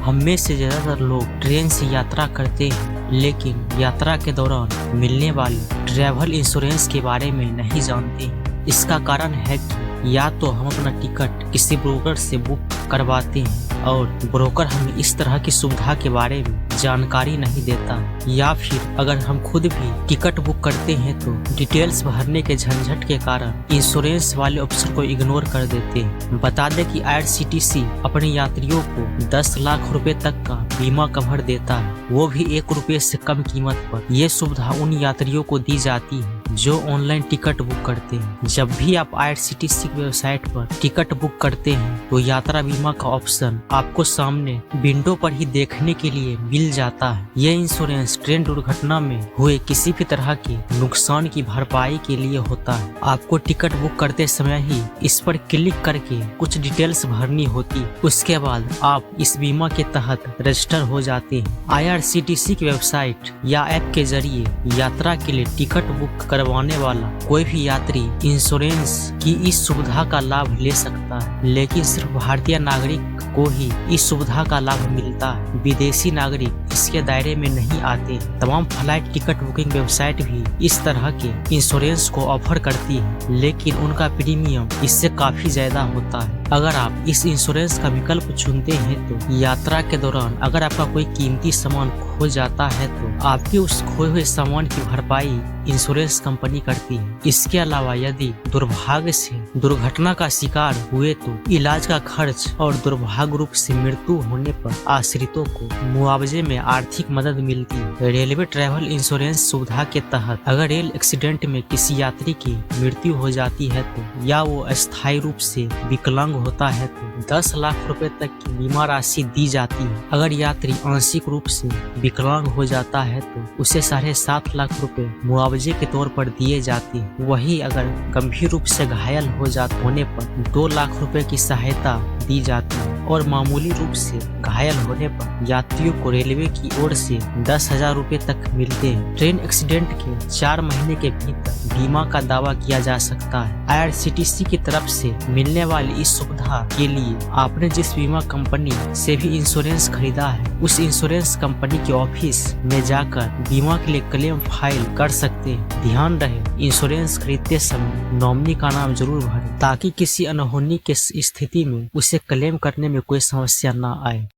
हम में से ज़्यादातर लोग ट्रेन से यात्रा करते हैं, लेकिन यात्रा के दौरान मिलने वाले ट्रैवल इंश्योरेंस के बारे में नहीं जानते। इसका कारण है कि या तो हम अपना टिकट किसी ब्रोकर से बुक करवाते हैं और ब्रोकर हमें इस तरह की सुविधा के बारे में जानकारी नहीं देता, या फिर अगर हम खुद भी टिकट बुक करते हैं तो डिटेल्स भरने के झंझट के कारण इंश्योरेंस वाले ऑप्शन को इग्नोर कर देते हैं। बता दें कि IRCTC अपने यात्रियों को 10 लाख रुपए तक का बीमा कवर देता है, वो भी 1 रुपये से कम कीमत पर। यह सुविधा उन यात्रियों को दी जाती है जो ऑनलाइन टिकट बुक करते हैं। जब भी आप IRCTC की वेबसाइट पर टिकट बुक करते हैं तो यात्रा बीमा का ऑप्शन आपको सामने विंडो पर ही देखने के लिए मिल जाता है। यह इंश्योरेंस ट्रेन दुर्घटना में हुए किसी भी तरह के नुकसान की भरपाई के लिए होता है। आपको टिकट बुक करते समय ही इस पर क्लिक करके कुछ डिटेल्स भरनी होती, उसके बाद आप इस बीमा के तहत रजिस्टर हो जाते हैं। IRCTC की वेबसाइट या ऐप के जरिए यात्रा के लिए टिकट बुक करवाने वाला कोई भी यात्री इंश्योरेंस की इस सुविधा का लाभ ले सकता है, लेकिन सिर्फ भारतीय नागरिक को ही इस सुविधा का लाभ मिलता है। विदेशी नागरिक इसके दायरे में नहीं आते। तमाम फ्लाइट टिकट बुकिंग वेबसाइट भी इस तरह के इंश्योरेंस को ऑफर करती है, लेकिन उनका प्रीमियम इससे काफी ज्यादा होता है। अगर आप इस इंश्योरेंस का विकल्प चुनते हैं तो यात्रा के दौरान अगर आपका कोई कीमती सामान खो जाता है तो आपके उस खोए हुए सामान की भरपाई इंश्योरेंस कंपनी करती है। इसके अलावा यदि दुर्भाग्य से दुर्घटना का शिकार हुए तो इलाज का खर्च और दुर्भाग्य रूप से मृत्यु होने पर आश्रितों को मुआवजे में आर्थिक मदद मिलती है। रेलवे ट्रैवल इंश्योरेंस सुविधा के तहत अगर रेल एक्सीडेंट में किसी यात्री की मृत्यु हो जाती है तो या वो अस्थायी रूप से विकलांग होता है तो 10 लाख रुपए तक की बीमा राशि दी जाती है। अगर यात्री आंशिक रूप से विकलांग हो जाता है तो उसे 7.5 लाख रुपए मुआवजे के तौर पर दिए जाते हैं। वही अगर गंभीर रूप से घायल होने पर 2 लाख रुपए की सहायता दी जाती है और मामूली रूप से घायल होने पर यात्रियों को रेलवे की ओर से 10,000 रुपए तक मिलते हैं। ट्रेन एक्सीडेंट के 4 महीने के भीतर बीमा का दावा किया जा सकता है। IRCTC की तरफ से मिलने वाली इस सुविधा के लिए आपने जिस बीमा कंपनी से भी इंश्योरेंस खरीदा है उस इंश्योरेंस कंपनी के ऑफिस में जाकर बीमा के लिए क्लेम फाइल कर सकते हैं। ध्यान रहे इंश्योरेंस खरीदते समय नॉमिनी का नाम जरूर भरें ताकि किसी अनहोनी की स्थिति में उसे क्लेम करने में कोई समस्या न आए।